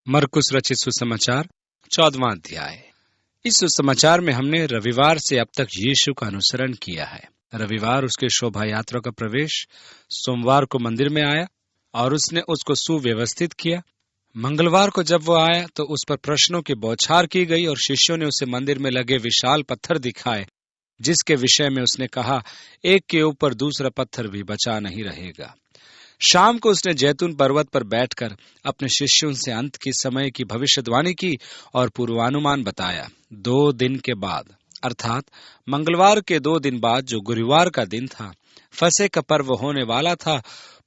मरकुस रचित सुसमाचार 14वां अध्याय। इस सुसमाचार में हमने रविवार से अब तक यीशु का अनुसरण किया है। रविवार उसके शोभा यात्रा का प्रवेश, सोमवार को मंदिर में आया और उसने उसको सुव्यवस्थित किया। मंगलवार को जब वो आया तो उस पर प्रश्नों की बौछार की गई और शिष्यों ने उसे मंदिर में लगे विशाल पत्थर दिखाए, जिसके विषय में उसने कहा, एक के ऊपर दूसरा पत्थर भी बचा नहीं रहेगा। शाम को उसने जैतून पर्वत पर बैठकर अपने शिष्यों से अंत की समय की भविष्यवाणी की और पूर्वानुमान बताया। 2 दिन के बाद, अर्थात मंगलवार के 2 दिन बाद, जो गुरुवार का दिन था, फसह का पर्व होने वाला था।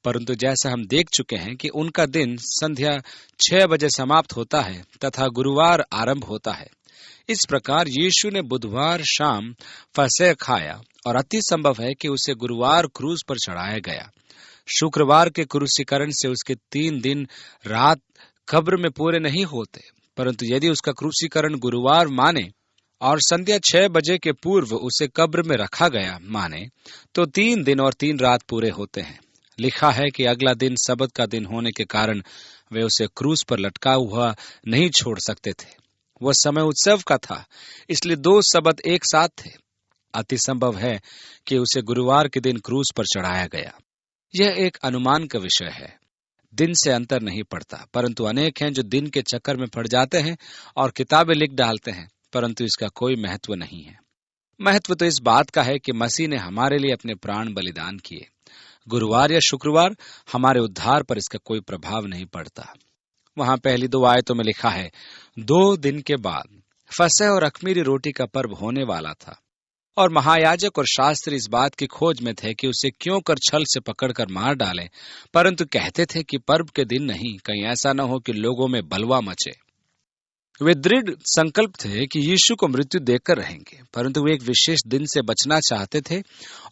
परंतु जैसा हम देख चुके हैं कि उनका दिन संध्या 6 बजे समाप्त होता है तथा गुरुवार आरंभ होता है। इस प्रकार यीशु ने बुधवार शाम फसह खाया और अति संभव है कि उसे गुरुवार क्रूस पर चढ़ाया गया। शुक्रवार के क्रूसीकरण से उसके 3 दिन रात कब्र में पूरे नहीं होते, परंतु यदि उसका क्रूसीकरण गुरुवार माने और संध्या 6 बजे के पूर्व उसे कब्र में रखा गया माने, तो 3 दिन और 3 रात पूरे होते हैं। लिखा है कि अगला दिन सबत का दिन होने के कारण वे उसे क्रूस पर लटका हुआ नहीं छोड़ सकते थे। वह समय उत्सव का था, इसलिए 2 सबत एक साथ थे। अति संभव है कि उसे गुरुवार के दिन क्रूस पर चढ़ाया गया। यह एक अनुमान का विषय है, दिन से अंतर नहीं पड़ता, परंतु अनेक हैं जो दिन के चक्कर में पड़ जाते हैं और किताबें लिख डालते हैं, परंतु इसका कोई महत्व नहीं है। महत्व तो इस बात का है कि मसीह ने हमारे लिए अपने प्राण बलिदान किए। गुरुवार या शुक्रवार हमारे उद्धार पर इसका कोई प्रभाव नहीं पड़ता। वहां पहली 2 आयतों में लिखा है, 2 दिन के बाद फसह और अख़मीरी रोटी का पर्व होने वाला था और महायाजक और शास्त्री इस बात की खोज में थे कि उसे क्यों कर छल से पकड़कर मार डालें, परंतु कहते थे कि पर्व के दिन नहीं, कहीं ऐसा न हो कि लोगों में बलवा मचे। वे दृढ़ संकल्प थे कि यीशु को मृत्यु देकर रहेंगे, परंतु वे एक विशेष दिन से बचना चाहते थे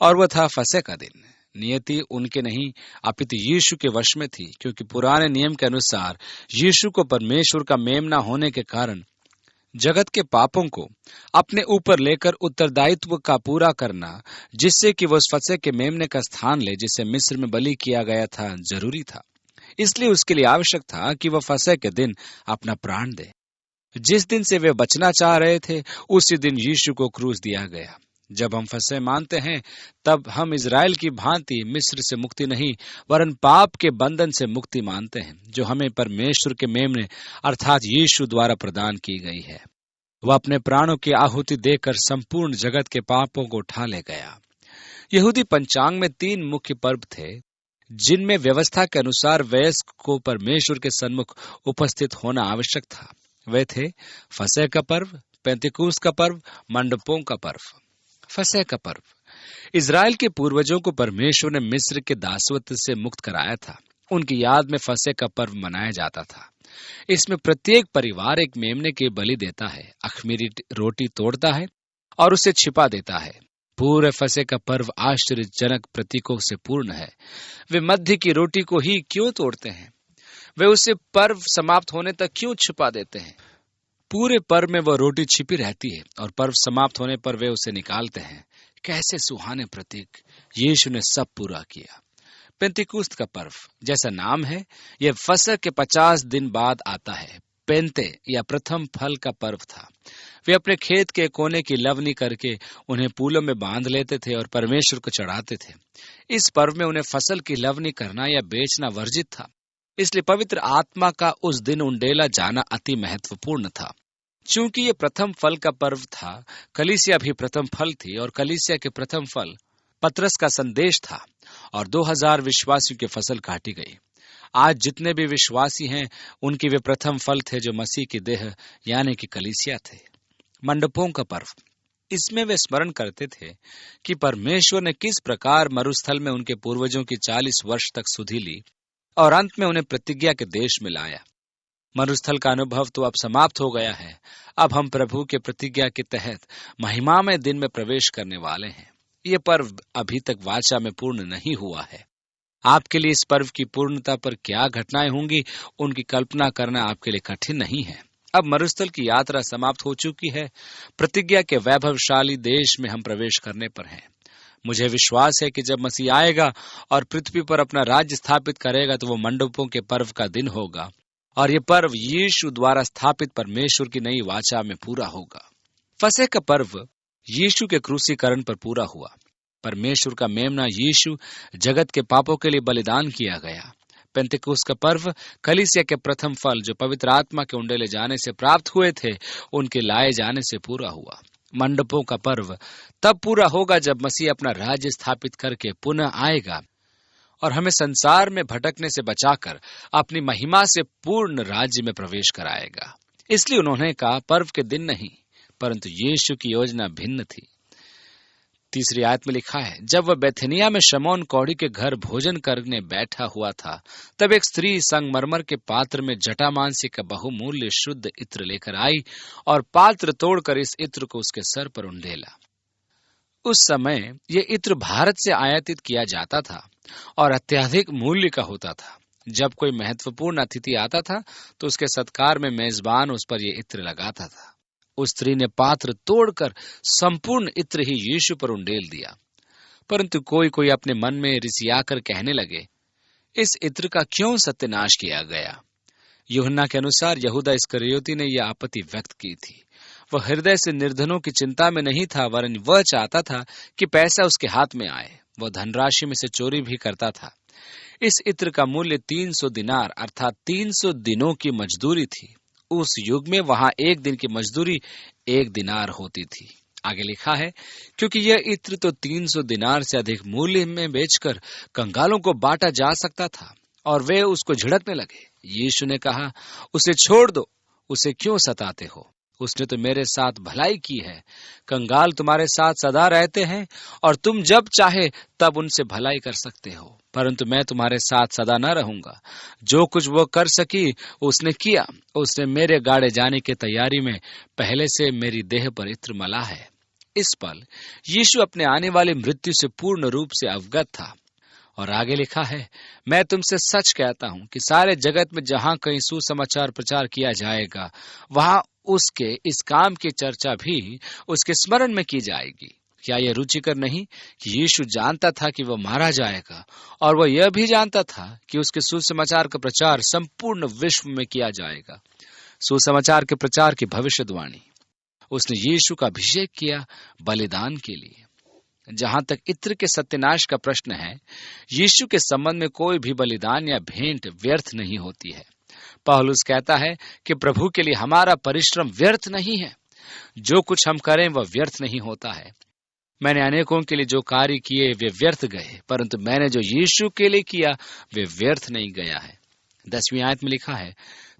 और वह था फसह का दिन। नियति उनके नहीं अपितु यीशु के वश में थी, क्योंकि पुराने नियम के अनुसार यीशु को परमेश्वर का मेमना होने के कारण जगत के पापों को अपने ऊपर लेकर उत्तरदायित्व का पूरा करना, जिससे कि वह फसह के मेमने का स्थान ले जिसे मिस्र में बलि किया गया था, जरूरी था। इसलिए उसके लिए आवश्यक था कि वह फसह के दिन अपना प्राण दे। जिस दिन से वे बचना चाह रहे थे, उसी दिन यीशु को क्रूस दिया गया। जब हम फसह मानते हैं, तब हम इजराइल की भांति मिस्र से मुक्ति नहीं, वरन पाप के बंधन से मुक्ति मानते हैं, जो हमें परमेश्वर के मेमने अर्थात यीशु द्वारा प्रदान की गई है। वह अपने प्राणों की आहुति देकर संपूर्ण जगत के पापों को उठा ले गया। यहूदी पंचांग में 3 मुख्य पर्व थे, जिनमें व्यवस्था के अनुसार वयस्क को परमेश्वर के सन्मुख उपस्थित होना आवश्यक था। वे थे फसह का पर्व, पेंतिकुस्त का पर्व, मंडपों का पर्व। फसह का पर्व, इजराइल के पूर्वजों को परमेश्वर ने मिस्र के दासत्व से मुक्त कराया था। उनकी याद में फसह का पर्व मनाया जाता था। इसमें प्रत्येक परिवार एक मेमने की बलि देता है, अख़मीरी रोटी तोड़ता है और उसे छिपा देता है। पूरे फसह का पर्व आश्चर्यजनक प्रतीकों से पूर्ण है। वे मध्य की रोटी को ही क्यों तोड़ते हैं? वे उसे पर्व समाप्त होने तक क्यों छिपा देते हैं? पूरे पर्व में वह रोटी छिपी रहती है और पर्व समाप्त होने पर वे उसे निकालते हैं। कैसे सुहाने प्रतीक! यीशु ने सब पूरा किया। पेंतिकुस्त का पर्व, जैसा नाम है, यह फसह के 50 दिन बाद आता है। पेंते या प्रथम फल का पर्व था। वे अपने खेत के कोने की लवनी करके उन्हें पूलों में बांध लेते थे और परमेश्वर को चढ़ाते थे। इस पर्व में उन्हें फसल की लवनी करना या बेचना वर्जित था, इसलिए पवित्र आत्मा का उस दिन उंडेला जाना अति महत्वपूर्ण था। चूंकि ये प्रथम फल का पर्व था, कलीसिया भी प्रथम फल थी और कलीसिया के प्रथम फल पतरस का संदेश था और 2000 विश्वासियों की फसल काटी गई। आज जितने भी विश्वासी हैं, उनकी वे प्रथम फल थे जो मसीह की देह यानी कि कलीसिया थे। मंडपों का पर्व, इसमें वे स्मरण करते थे कि परमेश्वर ने किस प्रकार मरुस्थल में उनके पूर्वजों की 40 वर्ष तक सुधि ली और अंत में उन्हें प्रतिज्ञा के देश में लाया। मरुस्थल का अनुभव तो अब समाप्त हो गया है। अब हम प्रभु के प्रतिज्ञा के तहत महिमामय दिन में प्रवेश करने वाले हैं। ये पर्व अभी तक वाचा में पूर्ण नहीं हुआ है। आपके लिए इस पर्व की पूर्णता पर क्या घटनाएं होंगी, उनकी कल्पना करना आपके लिए कठिन नहीं है। अब मरुस्थल की यात्रा समाप्त हो चुकी है। प्रतिज्ञा के वैभवशाली देश में हम प्रवेश करने पर हैं। मुझे विश्वास है कि जब मसीह आएगा और पृथ्वी पर अपना राज्य स्थापित करेगा, तो वो मंडपों के पर्व का दिन होगा और ये पर्व यीशु द्वारा स्थापित परमेश्वर की नई वाचा में पूरा होगा। फसह का पर्व यीशु के क्रूसीकरण पर पूरा हुआ। परमेश्वर का मेमना यीशु जगत के पापों के लिए बलिदान किया गया। पेंतिकुस्त का पर्व कलीसिया के प्रथम फल जो पवित्र आत्मा के उंडेले जाने से प्राप्त हुए थे, उनके लाए जाने से पूरा हुआ। मंडपों का पर्व तब पूरा होगा जब मसीह अपना राज्य स्थापित करके पुनः आएगा और हमें संसार में भटकने से बचाकर अपनी महिमा से पूर्ण राज्य में प्रवेश कराएगा। इसलिए उन्होंने कहा पर्व के दिन नहीं, परंतु यीशु की योजना भिन्न थी। तीसरी आयत में लिखा है, जब वह बेथनिया में शमौन कौड़ी के घर भोजन करने बैठा हुआ था, तब एक स्त्री संगमरमर के पात्र में जटामांसी का बहुमूल्य शुद्ध इत्र लेकर आई और पात्र तोड़कर इस इत्र को उसके सर पर उंडेला। उस समय यह इत्र भारत से आयातित किया जाता था और अत्यधिक मूल्य का होता था। जब कोई महत्वपूर्ण अतिथि आता था तो उसके सत्कार में मेजबान उस पर यह इत्र लगाता था। उस स्त्री ने पात्र तोड़कर संपूर्ण इत्र ही यीशु पर उंडेल दिया। परंतु कोई कोई अपने मन में रिसियाकर कहने लगे, इस इत्र का क्यों सत्यानाश किया गया? यूहन्ना के अनुसार यहूदा इस्करियोती ने यह आपत्ति व्यक्त की थी। वह हृदय से निर्धनों की चिंता में नहीं था, वरन वह चाहता था कि पैसा उसके हाथ में आए। वह धनराशि में से चोरी भी करता था। इस इत्र का मूल्य 300 दिनार अर्थात 300 दिनों की मजदूरी थी। उस युग में वहां एक दिन की मजदूरी 1 दिनार होती थी। आगे लिखा है, क्योंकि यह इत्र तो 300 दिनार से अधिक मूल्य में बेचकर कंगालों को बांटा जा सकता था, और वे उसको झिड़कने लगे। यीशु ने कहा, उसे छोड़ दो, उसे क्यों सताते हो? उसने तो मेरे साथ भलाई की है। कंगाल तुम्हारे साथ सदा रहते हैं और तुम जब चाहे तब उनसे भलाई कर सकते हो, परंतु मैं तुम्हारे साथ सदा न रहूंगा। जो कुछ वो कर सकी उसने किया। उसने मेरे गाड़े जाने की तैयारी में पहले से मेरी देह पर इत्र मला है। इस पल यीशु अपने आने वाली मृत्यु से पूर्ण रूप से अवगत था। और आगे लिखा है, मैं तुमसे सच कहता हूं कि सारे जगत में जहां कहीं सुसमाचार प्रचार किया जाएगा, वहां उसके इस काम की चर्चा भी उसके स्मरण में की जाएगी। क्या यह रुचिकर नहीं कि यीशु जानता था कि वह मारा जाएगा, और वह यह भी जानता था कि उसके सुसमाचार का प्रचार संपूर्ण विश्व में किया जाएगा। सुसमाचार के प्रचार की भविष्यवाणी। उसने यीशु का अभिषेक किया बलिदान के लिए। जहां तक इत्र के सत्यानाश का प्रश्न है, यीशु के संबंध में कोई भी बलिदान या भेंट व्यर्थ नहीं होती है। पौलुस कहता है कि प्रभु के लिए हमारा परिश्रम व्यर्थ नहीं है। जो कुछ हम करें वह व्यर्थ नहीं होता है। मैंने अनेकों के लिए जो कार्य किए वे व्यर्थ गए, परंतु मैंने जो यीशु के लिए किया वे व्यर्थ नहीं गया है। 10वीं आयत में लिखा है,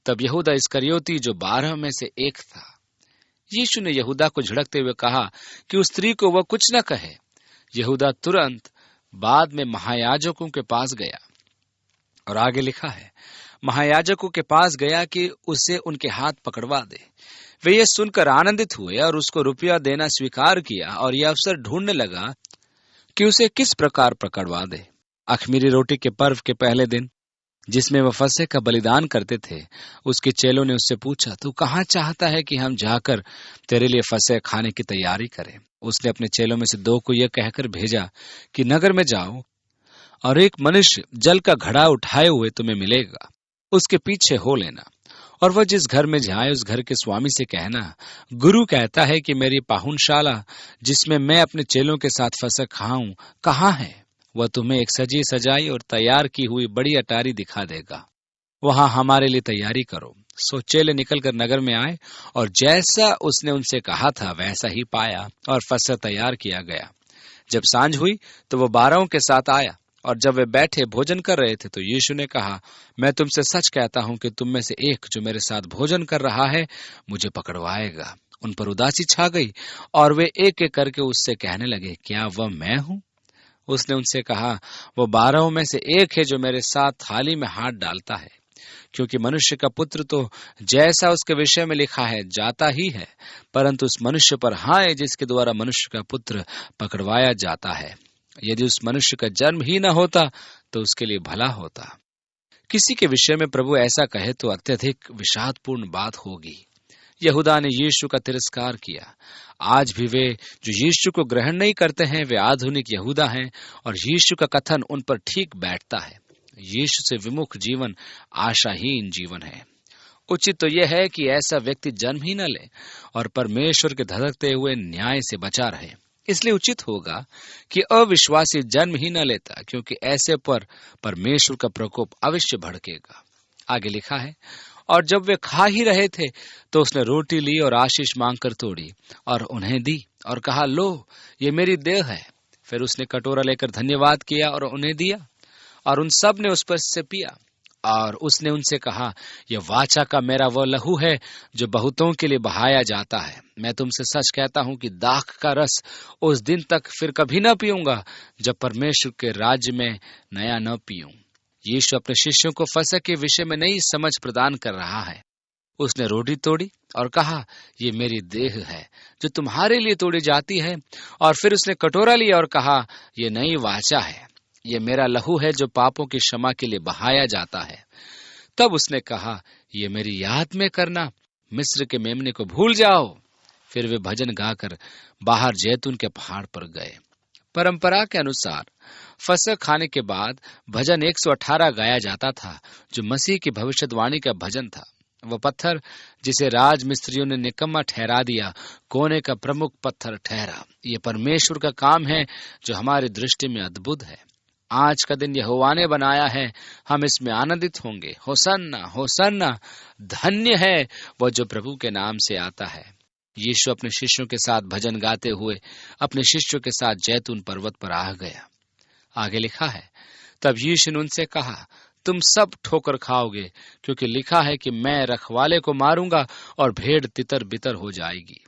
तब यहूदा इस्करियोती जो 12 में से एक था। यीशु ने यहूदा को झिड़कते हुए कहा कि उस स्त्री को वह कुछ न कहे। यहूदा तुरंत बाद में महायाजकों के पास गया, और आगे लिखा है, महायाजकों के पास गया कि उसे उनके हाथ पकड़वा दे। वे ये सुनकर आनंदित हुए और उसको रुपया देना स्वीकार किया, और यह अवसर ढूंढने लगा कि उसे किस प्रकार पकड़वा दे। अख़मीरी रोटी के पर्व के पहले दिन, जिसमें वह फसह का बलिदान करते थे, उसके चेलों ने उससे पूछा, तू कहाँ चाहता है कि हम जाकर तेरे लिए फसह खाने की तैयारी करें? उसने अपने चेलों में से 2 को यह कहकर भेजा कि नगर में जाओ और एक मनुष्य जल का घड़ा उठाए हुए तुम्हें मिलेगा, उसके पीछे हो लेना। और वह जिस घर में जाए उस घर के स्वामी से कहना, गुरु कहता है कि मेरी पाहुनशाला जिसमें मैं अपने चेलों के साथ फसह खाऊं कहाँ है? वह तुम्हें एक सजी सजाई और तैयार की हुई बड़ी अटारी दिखा देगा। वहां हमारे लिए तैयारी करो। सो चेले निकलकर नगर में आए, और जैसा उसने उनसे कहा था वैसा ही पाया, और फसह तैयार किया गया। जब सांझ हुई तो वह 12 के साथ आया, और जब वे बैठे भोजन कर रहे थे तो यीशु ने कहा, मैं तुमसे सच कहता हूं कि तुम में से एक जो मेरे साथ भोजन कर रहा है मुझे पकड़वाएगा। उन पर उदासी छा गई, और वे एक एक करके उससे कहने लगे, क्या वह मैं हूं? उसने उनसे कहा, वो 12 में से एक है जो मेरे साथ थाली में हाथ डालता है। क्योंकि मनुष्य का पुत्र तो जैसा उसके विषय में लिखा है जाता ही है, परंतु उस मनुष्य पर हाय जिसके द्वारा मनुष्य का पुत्र पकड़वाया जाता है। यदि उस मनुष्य का जन्म ही न होता तो उसके लिए भला होता। किसी के विषय में प्रभु ऐसा कहे तो अत्यधिक विषादपूर्ण बात होगी। यहूदा ने यीशु का तिरस्कार किया। आज भी वे जो यीशु को ग्रहण नहीं करते हैं वे आधुनिक यहूदा हैं, और यीशु का कथन उन पर ठीक बैठता है। यीशु से विमुख जीवन आशाहीन जीवन है। उचित तो यह है कि ऐसा व्यक्ति जन्म ही न ले और परमेश्वर के धधकते हुए न्याय से बचा रहे। इसलिए उचित होगा कि अविश्वासी जन्म ही न लेता, क्योंकि ऐसे पर परमेश्वर का प्रकोप अवश्य भड़केगा। आगे लिखा है, और जब वे खा ही रहे थे तो उसने रोटी ली और आशीष मांगकर तोड़ी और उन्हें दी और कहा, लो, ये मेरी देह है। फिर उसने कटोरा लेकर धन्यवाद किया और उन्हें दिया, और उन सब ने उस पर से पिया। और उसने उनसे कहा, यह वाचा का मेरा वह लहू है जो बहुतों के लिए बहाया जाता है। मैं तुमसे सच कहता हूं कि दाख का रस उस दिन तक फिर कभी न पीऊंगा जब परमेश्वर के राज्य में नया न पीऊं। यीशु अपने शिष्यों को फसह के विषय में नई समझ प्रदान कर रहा है। उसने रोटी तोड़ी और कहा, ये मेरी देह है जो तुम्हारे लिए तोड़ी जाती है। और फिर उसने कटोरा लिया और कहा, ये नई वाचा है, ये मेरा लहू है जो पापों की क्षमा के लिए बहाया जाता है। तब उसने कहा, ये मेरी याद में करना, मिस्र के मेमने को भूल जाओ। फिर वे भजन गाकर बाहर जैतून के पहाड़ पर गए। परंपरा के अनुसार फसह खाने के बाद भजन 118 गाया जाता था, जो मसीह की भविष्यवाणी का भजन था। वह पत्थर जिसे राज मिस्त्रियों ने निकम्मा ठहरा दिया, कोने का प्रमुख पत्थर ठहरा। ये परमेश्वर का काम है जो हमारी दृष्टि में अद्भुत है। आज का दिन यहोवा ने बनाया है, हम इसमें आनंदित होंगे। होसन्ना होसन्ना, धन्य है वह जो प्रभु के नाम से आता है। यीशु अपने शिष्यों के साथ भजन गाते हुए अपने शिष्यों के साथ जैतून पर्वत पर आ गया। आगे लिखा है, तब यीशु ने उनसे कहा, तुम सब ठोकर खाओगे, क्योंकि लिखा है कि मैं रखवाले को मारूंगा और भेड़ तितर बितर हो जाएगी।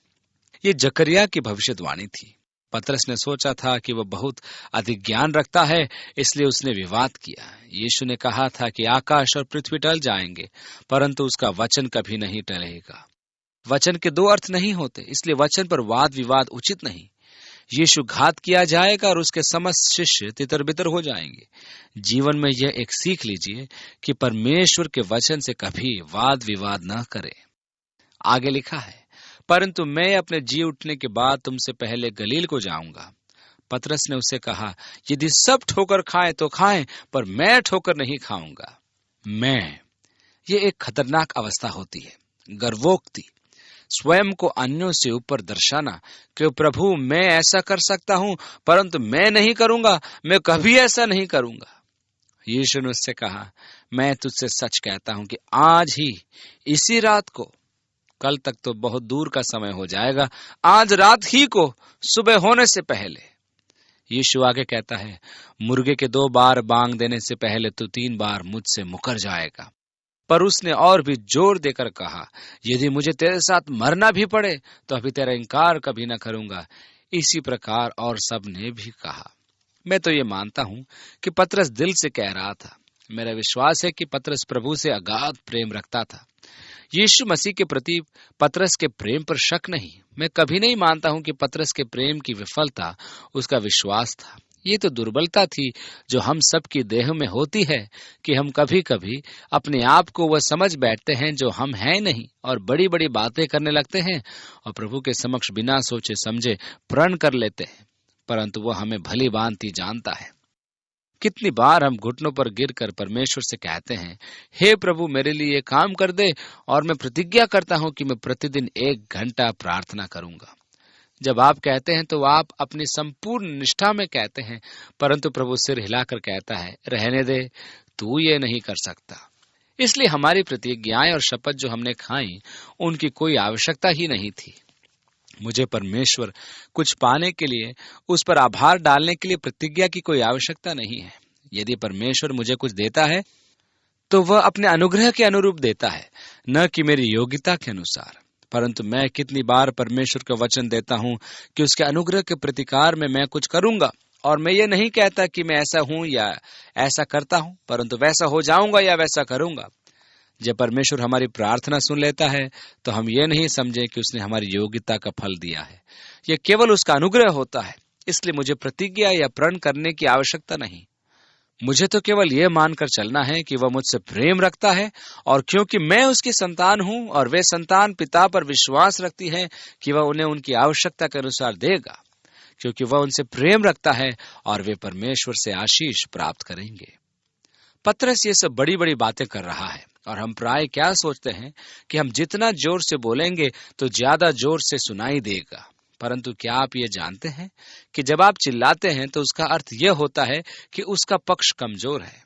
ये जकरिया की भविष्यवाणी थी। पतरस ने सोचा था कि वह बहुत अधिक ज्ञान रखता है, इसलिए उसने विवाद किया। यीशु ने कहा था कि आकाश और पृथ्वी टल जाएंगे, परंतु उसका वचन कभी नहीं टलेगा। वचन के दो अर्थ नहीं होते, इसलिए वचन पर वाद विवाद उचित नहीं। यीशु घात किया जाएगा और उसके समस्त शिष्य तितर बितर हो जाएंगे। जीवन में यह एक सीख लीजिए कि परमेश्वर के वचन से कभी वाद विवाद न करें। आगे लिखा है, परंतु मैं अपने जी उठने के बाद तुमसे पहले गलील को जाऊंगा। पतरस ने उसे कहा, यदि सब ठोकर खाएं तो खाएं, पर मैं ठोकर नहीं खाऊंगा। ये एक खतरनाक अवस्था होती है, गर्वोक्ति, स्वयं को अन्यों से ऊपर दर्शाना कि प्रभु मैं ऐसा कर सकता हूं, परंतु मैं नहीं करूंगा, मैं कभी ऐसा नहीं करूंगा। यीशु ने उससे कहा, मैं तुझसे सच कहता हूं कि आज ही इसी रात को, कल तक तो बहुत दूर का समय हो जाएगा, आज रात ही को सुबह होने से पहले। यीशु आगे कहता है, मुर्गे के 2 बार बांग देने से पहले तू 3 बार मुझसे मुकर जाएगा। पर उसने और भी जोर देकर कहा, यदि मुझे तेरे साथ मरना भी पड़े तो अभी तेरा इनकार कभी न करूंगा। इसी प्रकार और सब ने भी कहा। मैं तो ये मानता हूं कि पतरस दिल से कह रहा था। मेरा विश्वास है कि पतरस प्रभु से अगाध प्रेम रखता था। यीशु मसीह के प्रति पतरस के प्रेम पर शक नहीं। मैं कभी नहीं मानता हूं कि पतरस के प्रेम की विफलता उसका विश्वास था। ये तो दुर्बलता थी जो हम सब की देह में होती है कि हम कभी कभी अपने आप को वह समझ बैठते हैं जो हम हैं नहीं, और बड़ी बड़ी बातें करने लगते हैं और प्रभु के समक्ष बिना सोचे समझे प्रण कर लेते हैं, परंतु वह हमें भली भांति जानता है। कितनी बार हम घुटनों पर गिरकर परमेश्वर से कहते हैं, हे प्रभु मेरे लिए ये काम कर दे, और मैं प्रतिज्ञा करता हूं कि मैं प्रतिदिन 1 घंटा प्रार्थना करूंगा। जब आप कहते हैं तो आप अपनी संपूर्ण निष्ठा में कहते हैं, परंतु प्रभु सिर हिलाकर कहता है, रहने दे, तू ये नहीं कर सकता। इसलिए हमारी प्रतिज्ञाएं और शपथ जो हमने खाई, उनकी कोई आवश्यकता ही नहीं थी। मुझे परमेश्वर कुछ पाने के लिए, उस पर आभार डालने के लिए प्रतिज्ञा की कोई आवश्यकता नहीं है। यदि परमेश्वर मुझे कुछ देता है तो वह अपने अनुग्रह के अनुरूप देता है, न कि मेरी योग्यता के अनुसार। परंतु मैं कितनी बार परमेश्वर का वचन देता हूं कि उसके अनुग्रह के प्रतिकार में मैं कुछ करूंगा, और मैं ये नहीं कहता कि मैं ऐसा हूं या ऐसा करता हूं, परंतु वैसा हो जाऊंगा या वैसा करूंगा। जब परमेश्वर हमारी प्रार्थना सुन लेता है तो हम ये नहीं समझे कि उसने हमारी योग्यता का फल दिया है। यह केवल उसका अनुग्रह होता है। इसलिए मुझे प्रतिज्ञा या प्रण करने की आवश्यकता नहीं। मुझे तो केवल यह मानकर चलना है कि वह मुझसे प्रेम रखता है, और क्योंकि मैं उसकी संतान हूं और वे संतान पिता पर विश्वास रखती है कि वह उन्हें उनकी आवश्यकता के अनुसार देगा, क्योंकि वह उनसे प्रेम रखता है और वे परमेश्वर से आशीष प्राप्त करेंगे। पतरस ये सब बड़ी बड़ी बातें कर रहा है। और हम प्राय क्या सोचते हैं कि हम जितना जोर से बोलेंगे तो ज्यादा जोर से सुनाई देगा। परंतु क्या आप ये जानते हैं कि जब आप चिल्लाते हैं तो उसका अर्थ यह होता है कि उसका पक्ष कमजोर है।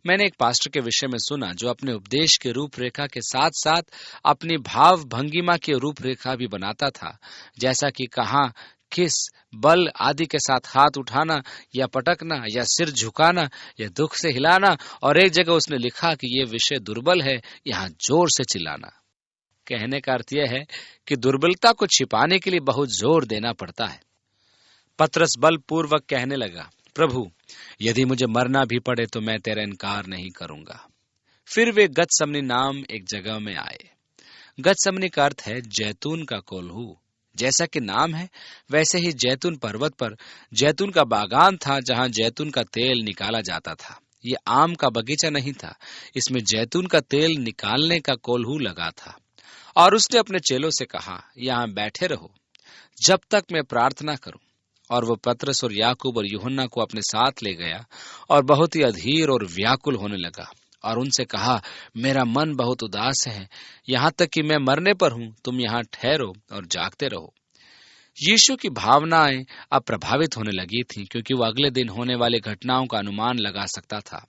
मैंने एक पास्टर के विषय में सुना जो अपने उपदेश के रूपरेखा के साथ साथ अपनी भाव भंगिमा की रूपरेखा भी बनाता था, जैसा कि कहाँ, किस, बल आदि के साथ हाथ उठाना या पटकना या सिर झुकाना या दुख से हिलाना, और एक जगह उसने लिखा कि ये विषय दुर्बल है, यहाँ जोर से चिल्लाना। कहने का अर्थ यह है कि दुर्बलता को छिपाने के लिए बहुत जोर देना पड़ता है। पतरस बलपूर्वक कहने लगा, प्रभु यदि मुझे मरना भी पड़े तो मैं तेरा इनकार नहीं करूंगा। फिर वे गतसमनी नाम एक जगह में आए। गतसमनी का अर्थ है जैतून का कोल्हू। जैसा कि नाम है वैसे ही जैतून पर्वत पर जैतून का बागान था जहां जैतून का तेल निकाला जाता था। ये आम का बगीचा नहीं था, इसमें जैतून का तेल निकालने का कोल्हू लगा था। और उसने अपने चेलों से कहा, यहाँ बैठे रहो जब तक मैं प्रार्थना करूं। और वो पतरस और याकूब और यूहन्ना को अपने साथ ले गया और बहुत ही अधीर और व्याकुल होने लगा और उनसे कहा, मेरा मन बहुत उदास है, यहाँ तक कि मैं मरने पर हूं। तुम यहाँ ठहरो और जागते रहो। यीशु की भावनाएं अब प्रभावित होने लगी थीं, क्योंकि वो अगले दिन होने वाली घटनाओं का अनुमान लगा सकता था।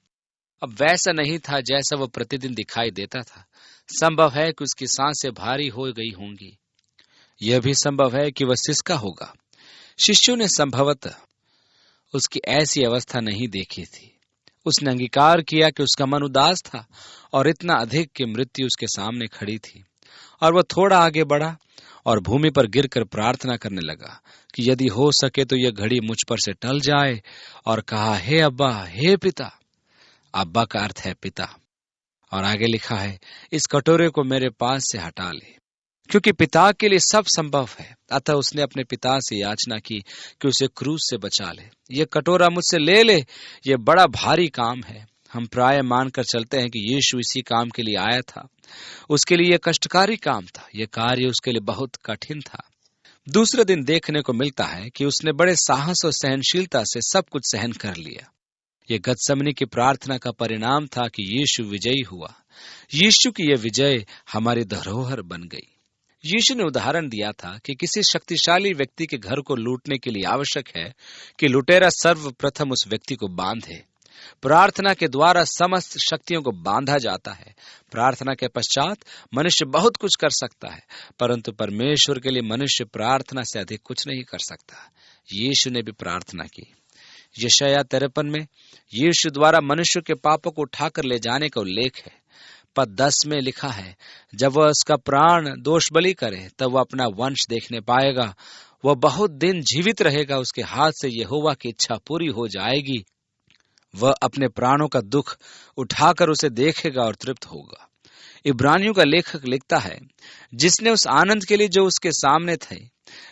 अब वैसा नहीं था जैसा वो प्रतिदिन दिखाई देता था। संभव है कि उसकी सांसें भारी हो गई होंगी। यह भी संभव है कि वह सिसका होगा। शिष्यों ने संभवतः उसकी ऐसी अवस्था नहीं देखी थी। उसने अंगीकार किया कि उसका मन उदास था और इतना अधिक कि मृत्यु उसके सामने खड़ी थी। और वह थोड़ा आगे बढ़ा और भूमि पर गिरकर प्रार्थना करने लगा कि यदि हो सके तो यह घड़ी मुझ पर से टल जाए, और कहा, हे अब्बा, हे पिता। अब्बा का अर्थ है पिता। और आगे लिखा है, इस कटोरे को मेरे पास से हटा ले, क्योंकि पिता के लिए सब संभव है। अतः उसने अपने पिता से याचना की कि उसे क्रूस से बचा ले। यह कटोरा मुझसे ले ले, यह बड़ा भारी काम है। हम प्राय मानकर चलते हैं कि यीशु इसी काम के लिए आया था। उसके लिए यह कष्टकारी काम था, यह कार्य उसके लिए बहुत कठिन था। दूसरे दिन देखने को मिलता है कि उसने बड़े साहस और सहनशीलता से सब कुछ सहन कर लिया। यह गतसमनी की प्रार्थना का परिणाम था कि यीशु विजयी हुआ। यीशु की यह विजय हमारी धरोहर बन गई। यीशु ने उदाहरण दिया था कि किसी शक्तिशाली व्यक्ति के घर को लूटने के लिए आवश्यक है कि लुटेरा सर्वप्रथम उस व्यक्ति को बांधे। प्रार्थना के द्वारा समस्त शक्तियों को बांधा जाता है। प्रार्थना के पश्चात मनुष्य बहुत कुछ कर सकता है, परंतु परमेश्वर के लिए मनुष्य प्रार्थना से अधिक कुछ नहीं कर सकता। यीशु ने भी प्रार्थना की। यशायाह 53 में यीशु द्वारा मनुष्य के पापों को उठाकर ले जाने का उल्लेख है। पद 10 में लिखा है, जब वह उसका प्राण दोष बलि करे तब वह अपना वंश देखने पाएगा। वह बहुत दिन जीवित रहेगा, उसके हाथ से यहोवा की इच्छा पूरी हो जाएगी। वह अपने प्राणों का दुख उठाकर उसे देखेगा और तृप्त होगा। इब्रानियों का लेखक लिखता है, जिसने उस आनंद के लिए जो उसके सामने थे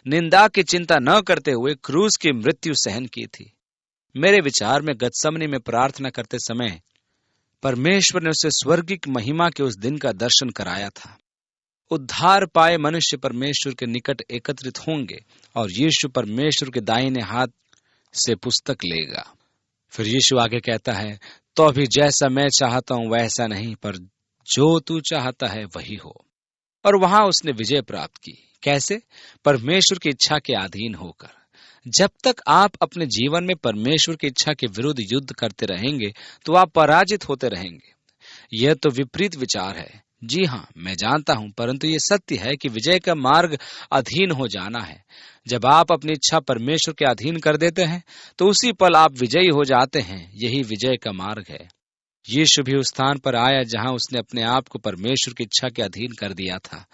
निंदा की चिंता न करते हुए क्रूस की मृत्यु सहन की थी। मेरे विचार में गतसमनी में प्रार्थना करते समय परमेश्वर ने उसे स्वर्गिक महिमा के उस दिन का दर्शन कराया था। उद्धार पाए मनुष्य परमेश्वर के निकट एकत्रित होंगे और यीशु परमेश्वर के दाहिने हाथ से पुस्तक लेगा। फिर यीशु आगे कहता है, तो अभी जैसा मैं चाहता हूं वैसा नहीं, पर जो तू चाहता है वही हो। और वहां उसने विजय प्राप्त की। कैसे? परमेश्वर की इच्छा के अधीन होकर। जब तक आप अपने जीवन में परमेश्वर की इच्छा के विरुद्ध युद्ध करते रहेंगे तो आप पराजित होते रहेंगे। यह तो विपरीत विचार है। जी हाँ, मैं जानता हूं, परंतु यह सत्य है कि विजय का मार्ग अधीन हो जाना है। जब आप अपनी इच्छा परमेश्वर के अधीन कर देते हैं तो उसी पल आप विजयी हो जाते हैं। यही विजय का मार्ग है। यीशु भी उस स्थान पर आया जहां उसने अपने आप को परमेश्वर की इच्छा के अधीन कर दिया था।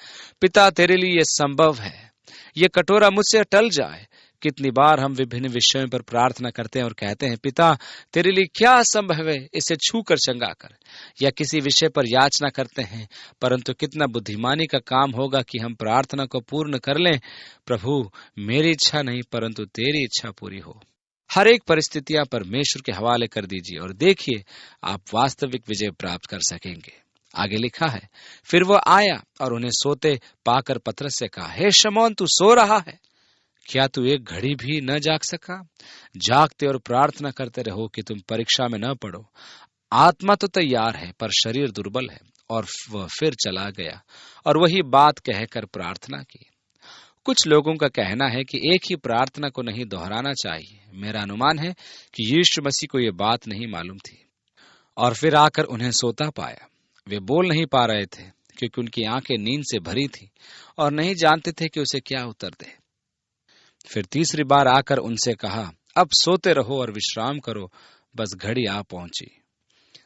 पिता, तेरे लिए यह संभव है, यह कटोरा मुझसे टल जाए। कितनी बार हम विभिन्न विषयों पर प्रार्थना करते हैं और कहते हैं, पिता तेरे लिए क्या असंभव है, इसे छू कर चंगा कर। या किसी विषय पर याचना करते हैं, परंतु कितना बुद्धिमानी का काम होगा कि हम प्रार्थना को पूर्ण कर लें, प्रभु मेरी इच्छा नहीं परंतु तेरी इच्छा पूरी हो। हर एक परिस्थितियां परमेश्वर के हवाले कर दीजिए और देखिए आप वास्तविक विजय प्राप्त कर सकेंगे। आगे लिखा है, फिर वो आया और उन्हें सोते पाकर पतरस से कहा, हे शमौन, तू सो रहा है? क्या तू एक घड़ी भी न जाग सका? जागते और प्रार्थना करते रहो कि तुम परीक्षा में न पड़ो। आत्मा तो तैयार है पर शरीर दुर्बल है। और वह फिर चला गया और वही बात कहकर प्रार्थना की। कुछ लोगों का कहना है कि एक ही प्रार्थना को नहीं दोहराना चाहिए। मेरा अनुमान है कि यीशु मसीह को यह बात नहीं मालूम थी और फिर आकर उन्हें सोता पाया। वे बोल नहीं पा रहे थे क्योंकि उनकी आंखें नींद से भरी थी और नहीं जानते थे कि उसे क्या उत्तर दे। फिर तीसरी बार आकर उनसे कहा, अब सोते रहो और विश्राम करो, बस घड़ी आ पहुंची।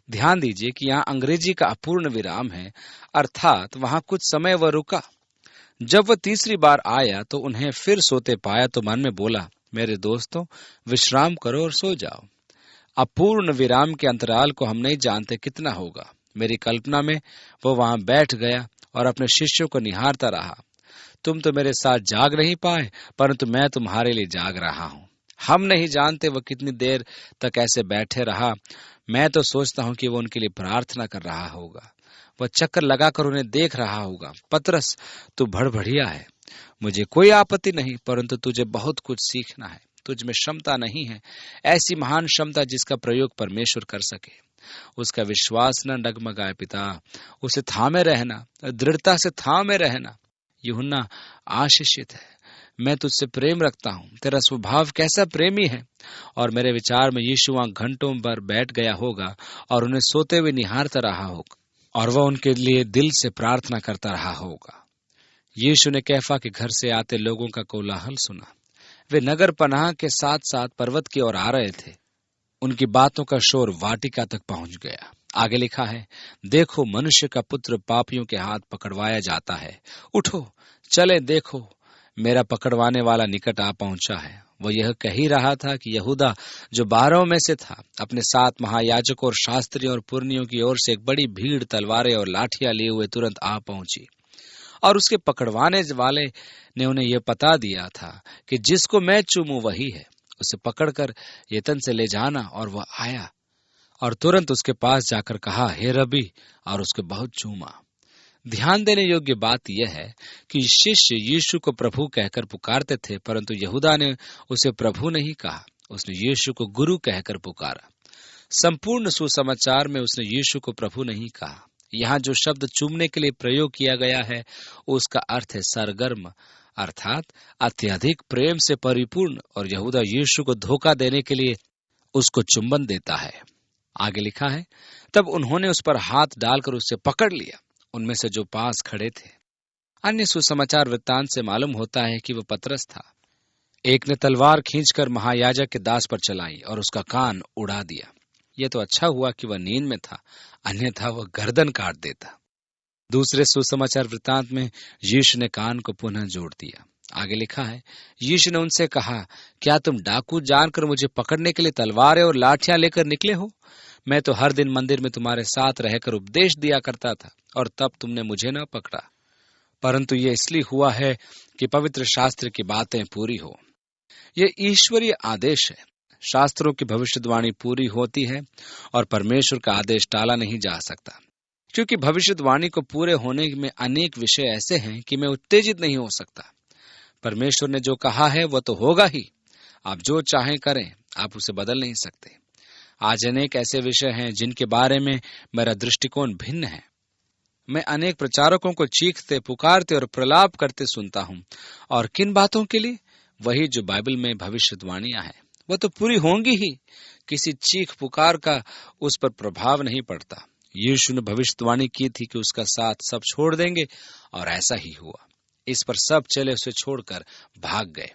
ध्यान दीजिए कि यहाँ अंग्रेजी का अपूर्ण विराम है, अर्थात वहां कुछ समय वह रुका। जब वह तीसरी बार आया तो उन्हें फिर सोते पाया तो मन में बोला, मेरे दोस्तों, विश्राम करो और सो जाओ। अपूर्ण विराम के अंतराल को हम नहीं जानते कितना होगा। मेरी कल्पना में वो वहां बैठ गया और अपने शिष्यों को निहारता रहा। तुम तो मेरे साथ जाग नहीं पाए, परंतु मैं तुम्हारे लिए जाग रहा हूं। हम नहीं जानते वह कितनी देर तक ऐसे बैठे रहा। मैं तो सोचता हूं कि वो उनके लिए प्रार्थना कर रहा होगा। वह चक्कर लगाकर उन्हें देख रहा होगा। पतरस, तू भड़बड़िया है, मुझे कोई आपत्ति नहीं, परंतु तुझे बहुत कुछ सीखना है। तुझ में क्षमता नहीं है, ऐसी महान क्षमता जिसका प्रयोग परमेश्वर कर सके। उसका विश्वास न डगमगाए पिता, उसे थामे रहना, दृढ़ता से थामे रहना। यूहन्ना आशीषित है, मैं तुझसे प्रेम रखता हूँ। तेरा स्वभाव कैसा प्रेमी है। और मेरे विचार में यीशु वहां घंटों भर बैठ गया होगा और उन्हें सोते हुए निहारता रहा होगा और वह उनके लिए दिल से प्रार्थना करता रहा होगा। यीशु ने कैफा के घर से आते लोगों का कोलाहल सुना। वे नगर पनाह के साथ साथ पर्वत की ओर आ रहे थे। उनकी बातों का शोर वाटिका तक पहुंच गया। आगे लिखा है, देखो, मनुष्य का पुत्र पापियों के हाथ पकड़वाया जाता है। उठो, चले, देखो, मेरा पकड़वाने वाला निकट आ पहुंचा है। वह यह कह ही रहा था कि यहूदा, जो 12 में से था, अपने साथ महायाजकों और शास्त्रियों और पुरनियों की ओर से एक बड़ी भीड़ तलवारें और लाठियां लिए हुए तुरंत आ पहुंची। और उसके पकड़वाने वाले ने उन्हें यह बता दिया था कि जिसको मैं चूमूं वही है, उसे पकड़कर यतन से ले जाना। और वह आया और तुरंत उसके पास जाकर कहा, हे रबी, और उसके बहुत चूमा। ध्यान देने योग्य बात यह है कि शिष्य यीशु को प्रभु कहकर पुकारते थे, परंतु यहूदा ने उसे प्रभु नहीं कहा, उसने यीशु को गुरु कहकर पुकारा। संपूर्ण सुसमाचार में उसने यीशु को प्रभु नहीं कहा। यहाँ जो शब्द चूमने के लिए प्रयोग किया गया है, उसका अर्थ है सरगर्म, अर्थात अत्यधिक प्रेम से परिपूर्ण। और यहूदा यीशु को धोखा देने के लिए उसको चुंबन देता है। आगे लिखा है, तब उन्होंने उस पर हाथ डालकर उसे पकड़ लिया, उनमें से जो पास खड़े थे। अन्य सुसमाचार वृत्तांत से मालूम होता है कि वह पतरस था। एक ने तलवार खींचकर महायाजक के दास पर चलाई और उसका कान उड़ा दिया। यह तो अच्छा हुआ कि वह नींद में था, अन्यथा वह गर्दन काट देता। दूसरे सुसमाचार वृत्तांत में यीशु ने कान को पुनः जोड़ दिया। आगे लिखा है, यीशु ने उनसे कहा, क्या तुम डाकू जानकर मुझे पकड़ने के लिए तलवारें और लाठियां लेकर निकले हो? मैं तो हर दिन मंदिर में तुम्हारे साथ रहकर उपदेश दिया करता था और तब तुमने मुझे न पकड़ा, परंतु ये इसलिए हुआ है कि पवित्र शास्त्र की बातें पूरी हो। ये ईश्वरीय आदेश है। शास्त्रों की भविष्यवाणी पूरी होती है और परमेश्वर का आदेश टाला नहीं जा सकता, क्योंकि भविष्यवाणी को पूरे होने में अनेक विषय ऐसे हैं कि मैं उत्तेजित नहीं हो सकता। परमेश्वर ने जो कहा है वह तो होगा ही। आप जो चाहें करें, आप उसे बदल नहीं सकते। आज अनेक ऐसे विषय हैं जिनके बारे में मेरा दृष्टिकोण भिन्न है। मैं अनेक प्रचारकों को चीखते, पुकारते और प्रलाप करते सुनता हूं, और किन बातों के लिए? वही जो बाइबल में भविष्यवाणियां हैं, वह तो पूरी होंगी ही। किसी चीख पुकार का उस पर प्रभाव नहीं पड़ता। यीशु ने भविष्यवाणी की थी कि उसका साथ सब छोड़ देंगे, और ऐसा ही हुआ। इस पर सब चले उसे छोड़कर भाग गए।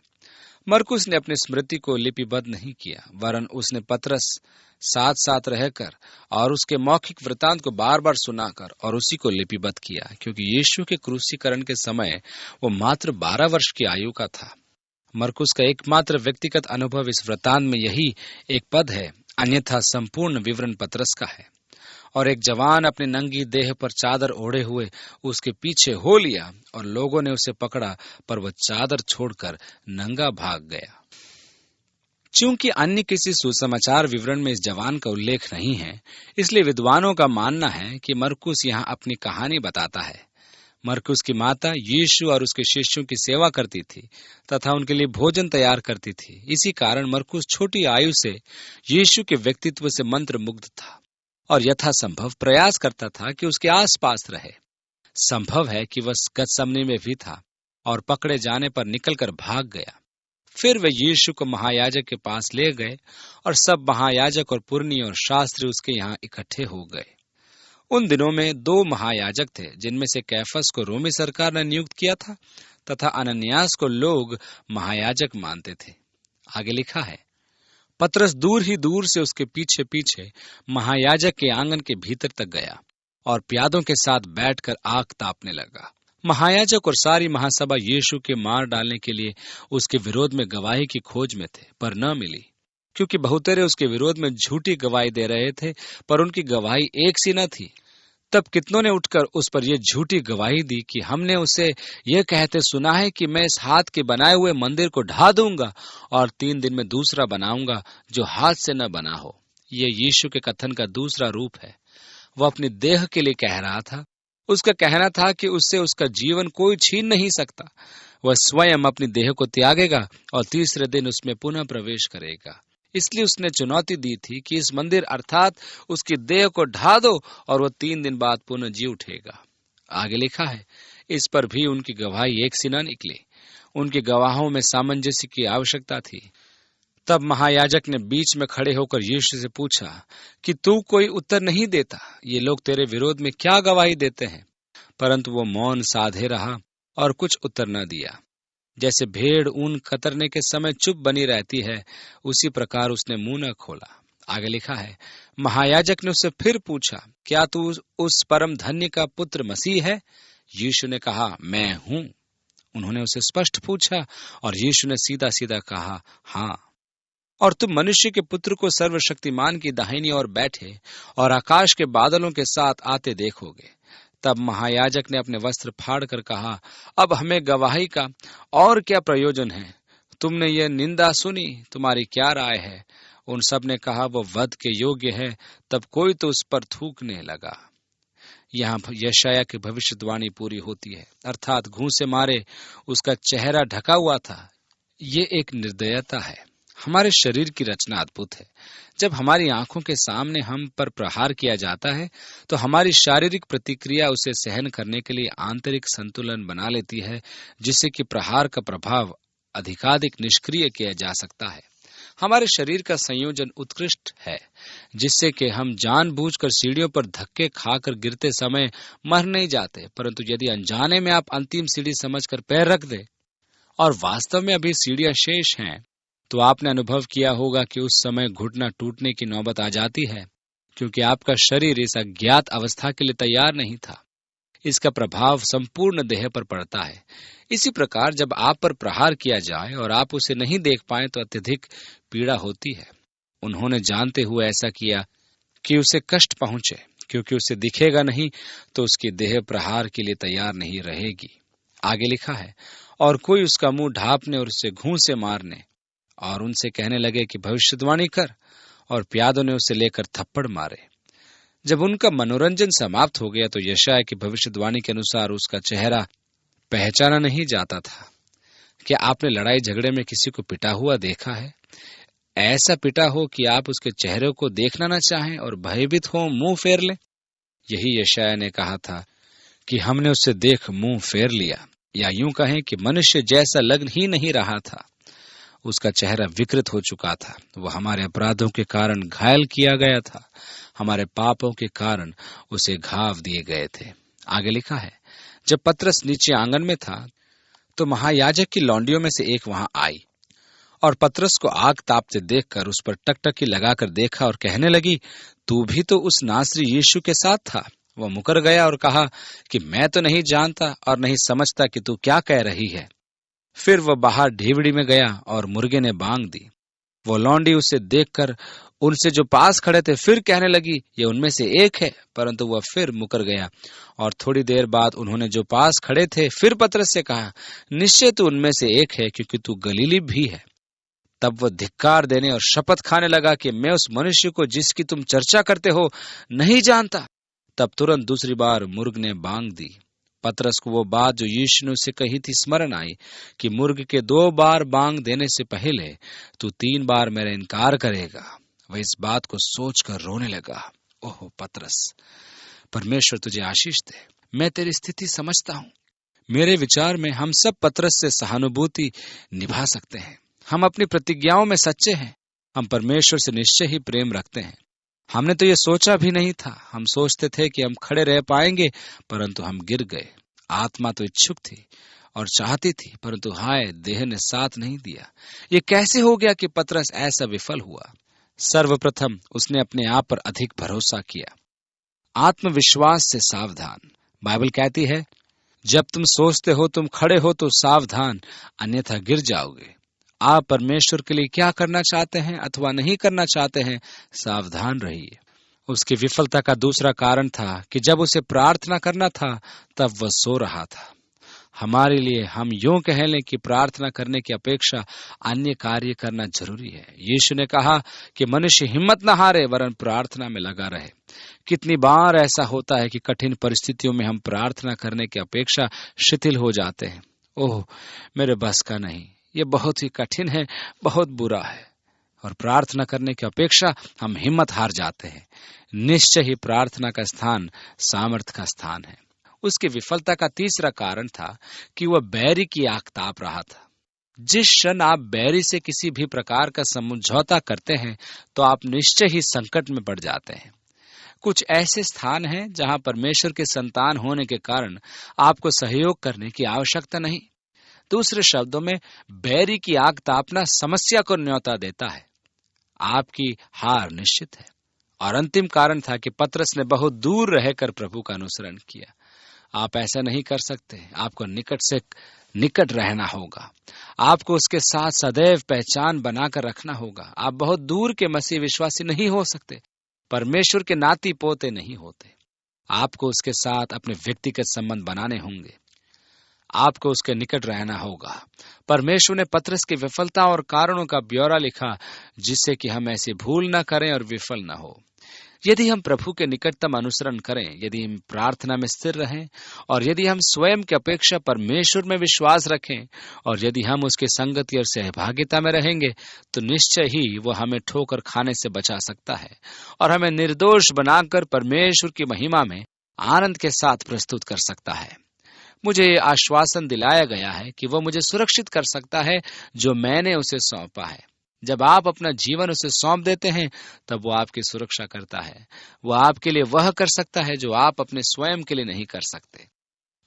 मरकुस ने अपनी स्मृति को लिपिबद्ध नहीं किया, वरन उसने पतरस साथ साथ रहकर और उसके मौखिक वृतांत को बार बार सुनाकर और उसी को लिपिबद्ध किया, क्योंकि यीशु के क्रूसीकरण के समय वो मात्र 12 वर्ष की आयु का था। मरकुस का एकमात्र व्यक्तिगत अनुभव इस वृतांत में यही एक पद है, अन्यथा संपूर्ण विवरण पतरस का है। और एक जवान अपने नंगी देह पर चादर ओढ़े हुए उसके पीछे हो लिया और लोगों ने उसे पकड़ा, पर वह चादर छोड़कर नंगा भाग गया। चूंकि अन्य किसी सुसमाचार विवरण में इस जवान का उल्लेख नहीं है, इसलिए विद्वानों का मानना है कि मरकुस यहाँ अपनी कहानी बताता है। मरकुस की माता यीशु और उसके शिष्यों की सेवा करती थी तथा उनके लिए भोजन तैयार करती थी। इसी कारण मरकुस छोटी आयु से यीशु के व्यक्तित्व से मंत्र मुग्ध था और यथासंभव प्रयास करता था कि उसके आसपास रहे। संभव है कि वह गतसमनी में भी था और पकड़े जाने पर निकलकर भाग गया। फिर वे यीशु को महायाजक के पास ले गए और सब महायाजक और पुरनी और शास्त्री उसके यहाँ इकट्ठे हो गए। उन दिनों में 2 महायाजक थे, जिनमें से कैफस को रोमी सरकार ने नियुक्त किया था तथा अनन्यास को लोग महायाजक मानते थे। आगे लिखा है, पतरस दूर ही दूर से उसके पीछे पीछे महायाजक के आंगन के भीतर तक गया और प्यादों के साथ बैठकर आग तापने लगा। महायाजक और सारी महासभा यीशु के मार डालने के लिए उसके विरोध में गवाही की खोज में थे, पर न मिली, क्योंकि बहुतेरे उसके विरोध में झूठी गवाही दे रहे थे, पर उनकी गवाही एक सी न थी। तब कितनों ने उठकर उस पर यह झूठी गवाही दी कि हमने उसे यह कहते सुना है कि मैं इस हाथ के बनाए हुए मंदिर को ढा दूंगा और 3 दिन में दूसरा बनाऊंगा जो हाथ से न बना हो। यह यीशु के कथन का दूसरा रूप है। वह अपनी देह के लिए कह रहा था। उसका कहना था कि उससे उसका जीवन कोई छीन नहीं सकता। वह स्वयं अपनी देह को त्यागेगा और तीसरे दिन उसमें पुनः प्रवेश करेगा। इसलिए उसने चुनौती दी थी कि इस मंदिर अर्थात उसकी देह को ढा दो और वह 3 दिन बाद पुनः जी उठेगा। आगे लिखा है, इस पर भी उनकी गवाही एक सी न निकली। उनके गवाहों में सामंजस्य की आवश्यकता थी। तब महायाजक ने बीच में खड़े होकर यीशु से पूछा कि तू कोई उत्तर नहीं देता, ये लोग तेरे विरोध में क्या गवाही देते हैं? परंतु वो मौन साधे रहा और कुछ उत्तर न दिया। जैसे भेड़ ऊन कतरने के समय चुप बनी रहती है, उसी प्रकार उसने मुंह न खोला। आगे लिखा है, महायाजक ने उससे फिर पूछा, क्या तू उस परम धन्य का पुत्र मसीह है? यीशु ने कहा, मैं हूं। उन्होंने उसे स्पष्ट पूछा और यीशु ने सीधा सीधा कहा, हाँ। और तुम मनुष्य के पुत्र को सर्वशक्तिमान की दाहिनी ओर बैठे और आकाश के बादलों के साथ आते देखोगे। तब महायाजक ने अपने वस्त्र फाड़कर कहा, अब हमें गवाही का और क्या प्रयोजन है? तुमने यह निंदा सुनी, तुम्हारी क्या राय है? उन सब ने कहा, वो वध के योग्य है। तब कोई तो उस पर थूकने लगा। यहाँ यशायाह की भविष्यवाणी पूरी होती है, अर्थात घूंसे से मारे उसका चेहरा ढका हुआ था। ये एक निर्दयता है। हमारे शरीर की रचना अद्भुत है। जब हमारी आंखों के सामने हम पर प्रहार किया जाता है तो हमारी शारीरिक प्रतिक्रिया उसे सहन करने के लिए आंतरिक संतुलन बना लेती है, जिससे कि प्रहार का प्रभाव अधिकाधिक निष्क्रिय किया जा सकता है। हमारे शरीर का संयोजन उत्कृष्ट है, जिससे कि हम जानबूझकर सीढ़ियों पर धक्के खाकर गिरते समय मर नहीं जाते। परंतु यदि अनजाने में आप अंतिम सीढ़ी समझकर पैर रख दे और वास्तव में अभी सीढ़ियां शेष हैं, तो आपने अनुभव किया होगा कि उस समय घुटना टूटने की नौबत आ जाती है, क्योंकि आपका शरीर इस अज्ञात अवस्था के लिए तैयार नहीं था। इसका प्रभाव संपूर्ण देह पर पड़ता है। इसी प्रकार जब आप पर प्रहार किया जाए और आप उसे नहीं देख पाए तो अत्यधिक पीड़ा होती है। उन्होंने जानते हुए ऐसा किया कि उसे कष्ट पहुंचे, क्योंकि उसे दिखेगा नहीं तो उसकी देह प्रहार के लिए तैयार नहीं रहेगी। आगे लिखा है, और कोई उसका मुंह ढांपने और उसे घूंसे से मारने और उनसे कहने लगे कि भविष्यवाणी कर, और प्यादों ने उसे लेकर थप्पड़ मारे। जब उनका मनोरंजन समाप्त हो गया तो यशायाह की भविष्यवाणी के अनुसार उसका चेहरा पहचाना नहीं जाता था। क्या आपने लड़ाई झगड़े में किसी को पिटा हुआ देखा है? ऐसा पिटा हो कि आप उसके चेहरे को देखना न चाहें और भयभीत हो मुंह फेर लें? यही यशायाह ने कहा था कि हमने उससे देख मुंह फेर लिया, या यूं कहें कि मनुष्य जैसा लग ही नहीं रहा था। उसका चेहरा विकृत हो चुका था। वह हमारे अपराधों के कारण घायल किया गया था, हमारे पापों के कारण उसे घाव दिए गए थे। आगे लिखा है, जब पतरस नीचे आंगन में था तो महायाजक की लौंडियों में से एक वहां आई और पतरस को आग तापते देखकर उस पर टकटकी लगाकर देखा और कहने लगी, तू भी तो उस नासरी यीशु के साथ था। वह मुकर गया और कहा कि मैं तो नहीं जानता और नहीं समझता कि तू क्या कह रही है। फिर वह बाहर ढीवड़ी में गया और मुर्गे ने बांग दी। वो लौंडी उसे देखकर उनसे जो पास खड़े थे फिर कहने लगी, ये उनमें से एक है, परंतु वह फिर मुकर गया। और थोड़ी देर बाद उन्होंने जो पास खड़े थे फिर पतरस से कहा, निश्चय तू उनमें से एक है, क्योंकि तू गलीली भी है। तब वह धिक्कार देने और शपथ खाने लगा कि मैं उस मनुष्य को जिसकी तुम चर्चा करते हो नहीं जानता। तब तुरंत दूसरी बार मुर्ग ने बांग दी। पतरस को वो बात जो यीशु ने उसे कही थी स्मरण आई कि मुर्ग के 2 बार बांग देने से पहले तू 3 बार मेरा इनकार करेगा। वह इस बात को सोचकर रोने लगा ओह पतरस, परमेश्वर तुझे आशीष दे। मैं तेरी स्थिति समझता हूं। मेरे विचार में हम सब पतरस से सहानुभूति निभा सकते हैं। हम अपनी प्रतिज्ञाओं में सच्चे हैं। हम परमेश्वर से निश्चय ही प्रेम रखते हैं। हमने तो ये सोचा भी नहीं था। हम सोचते थे कि हम खड़े रह पाएंगे, परंतु हम गिर गए। आत्मा तो इच्छुक थी और चाहती थी, परंतु हाय, देह ने साथ नहीं दिया। ये कैसे हो गया कि पतरस ऐसा विफल हुआ? सर्वप्रथम उसने अपने आप पर अधिक भरोसा किया। आत्मविश्वास से सावधान। बाइबल कहती है, जब तुम सोचते हो तुम खड़े हो तो सावधान, अन्यथा गिर जाओगे। आप परमेश्वर के लिए क्या करना चाहते हैं अथवा नहीं करना चाहते हैं, सावधान रहिए। उसकी विफलता का दूसरा कारण था कि जब उसे प्रार्थना करना था तब वह सो रहा था। हमारे लिए हम यूं कह लें कि प्रार्थना करने की अपेक्षा अन्य कार्य करना जरूरी है। यीशु ने कहा कि मनुष्य हिम्मत न हारे वरन प्रार्थना में लगा रहे। कितनी बार ऐसा होता है कि कठिन परिस्थितियों में हम प्रार्थना करने की अपेक्षा शिथिल हो जाते हैं। ओह, मेरे बस का नहीं, ये बहुत ही कठिन है, बहुत बुरा है। और प्रार्थना करने की अपेक्षा हम हिम्मत हार जाते हैं। निश्चय ही प्रार्थना का स्थान सामर्थ्य का स्थान है। उसकी विफलता का तीसरा कारण था कि वह बैरी की आग ताप रहा था। जिस क्षण आप बैरी से किसी भी प्रकार का समझौता करते हैं तो आप निश्चय ही संकट में पड़ जाते हैं। कुछ ऐसे स्थान हैं जहां परमेश्वर के संतान होने के कारण आपको सहयोग करने की आवश्यकता नहीं। दूसरे शब्दों में, बैरी की आग तापना समस्या को न्योता देता है। आपकी हार निश्चित है। और अंतिम कारण था कि पतरस ने बहुत दूर रहकर प्रभु का अनुसरण किया। आप ऐसा नहीं कर सकते। आपको निकट से निकट रहना होगा। आपको उसके साथ सदैव पहचान बनाकर रखना होगा। आप बहुत दूर के मसीह विश्वासी नहीं हो सकते। परमेश्वर के नाती पोते नहीं होते। आपको उसके साथ अपने व्यक्तिगत संबंध बनाने होंगे। आपको उसके निकट रहना होगा। परमेश्वर ने पतरस की विफलता और कारणों का ब्यौरा लिखा, जिससे कि हम ऐसी भूल न करें और विफल न हो। यदि हम प्रभु के निकटतम अनुसरण करें, यदि हम प्रार्थना में स्थिर रहें, और यदि हम स्वयं की अपेक्षा परमेश्वर में विश्वास रखें, और यदि हम उसकी संगति और सहभागिता में रहेंगे, तो निश्चय ही वह हमें ठोकर खाने से बचा सकता है और हमें निर्दोष बनाकर परमेश्वर की महिमा में आनंद के साथ प्रस्तुत कर सकता है। मुझे ये आश्वासन दिलाया गया है कि वह मुझे सुरक्षित कर सकता है जो मैंने उसे सौंपा है। जब आप अपना जीवन उसे सौंप देते हैं, तब वो आपकी सुरक्षा करता है। वो आपके लिए वह कर सकता है जो आप अपने स्वयं के लिए नहीं कर सकते।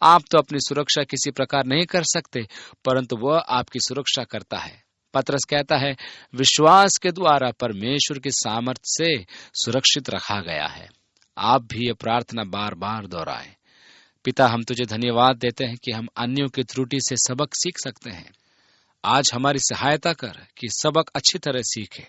आप तो अपनी सुरक्षा किसी प्रकार नहीं कर सकते, परंतु वह आपकी सुरक्षा करता है। पतरस कहता है, विश्वास के द्वारा परमेश्वर की सामर्थ्य से सुरक्षित रखा गया है। आप भी ये प्रार्थना बार बार दोहराएं। पिता, हम तुझे धन्यवाद देते हैं कि हम अन्यों की त्रुटि से सबक सीख सकते हैं। आज हमारी सहायता कर कि सबक अच्छी तरह सीखे।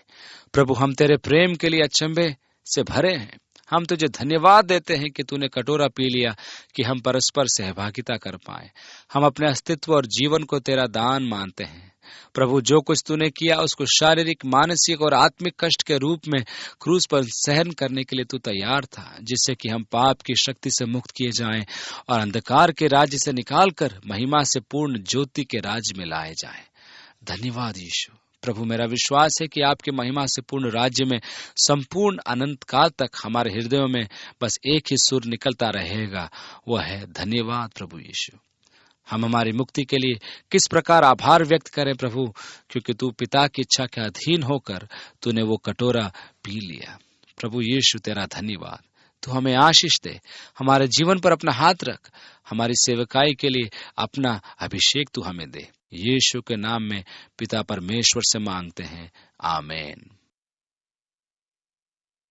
प्रभु, हम तेरे प्रेम के लिए अचंभे से भरे हैं। हम तुझे धन्यवाद देते हैं कि तूने कटोरा पी लिया कि हम परस्पर सहभागिता कर पाए। हम अपने अस्तित्व और जीवन को तेरा दान मानते हैं। प्रभु, जो कुछ तूने किया उसको शारीरिक, मानसिक और आत्मिक कष्ट के रूप में क्रूस पर सहन करने के लिए तू तैयार था, जिससे कि हम पाप की शक्ति से मुक्त किए जाएं और अंधकार के राज्य से निकालकर महिमा से पूर्ण ज्योति के राज्य में लाए जाएं। धन्यवाद यीशु। प्रभु, मेरा विश्वास है कि आपके महिमा से पूर्ण राज्य में संपूर्ण अनंत काल तक हमारे हृदयों में बस एक ही सुर निकलता रहेगा, वह है धन्यवाद प्रभु यीशु। हम हमारी मुक्ति के लिए किस प्रकार आभार व्यक्त करें प्रभु, क्योंकि तू पिता की इच्छा के अधीन होकर तूने वो कटोरा पी लिया। प्रभु यीशु, तेरा धन्यवाद। तू हमें आशीष दे। हमारे जीवन पर अपना हाथ रख। हमारी सेवकाई के लिए अपना अभिषेक तू हमें दे। यीशु के नाम में पिता परमेश्वर से मांगते हैं, आमीन।